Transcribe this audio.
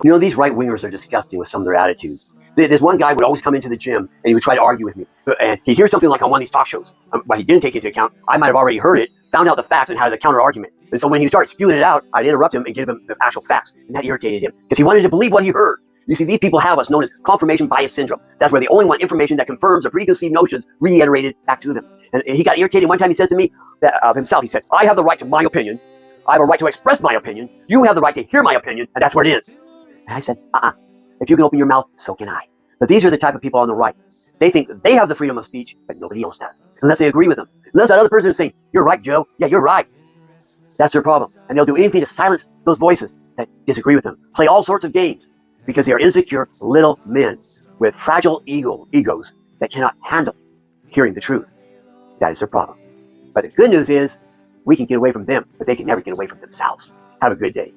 You know, these right-wingers are disgusting with some of their attitudes. There's one guy would always come into the gym and he would try to argue with me. And he'd hear something like on one of these talk shows. But he didn't take into account, I might have already heard it, found out the facts, and had a counter-argument. And so when he started spewing it out, I'd interrupt him and give him the actual facts. And that irritated him because he wanted to believe what he heard. You see, these people have what's known as confirmation bias syndrome. That's where they only want information that confirms the preconceived notions reiterated back to them. And he got irritated. One time he says to me, that of himself, he said, I have the right to my opinion. I have a right to express my opinion. You have the right to hear my opinion. And that's where it ends. And I said, if you can open your mouth, so can I. But these are the type of people on the right. They think that they have the freedom of speech, but nobody else does. Unless they agree with them. Unless that other person is saying, you're right, Joe. Yeah, you're right. That's their problem. And they'll do anything to silence those voices that disagree with them. Play all sorts of games because they are insecure little men with fragile egos that cannot handle hearing the truth. That is their problem. But the good news is we can get away from them, but they can never get away from themselves. Have a good day.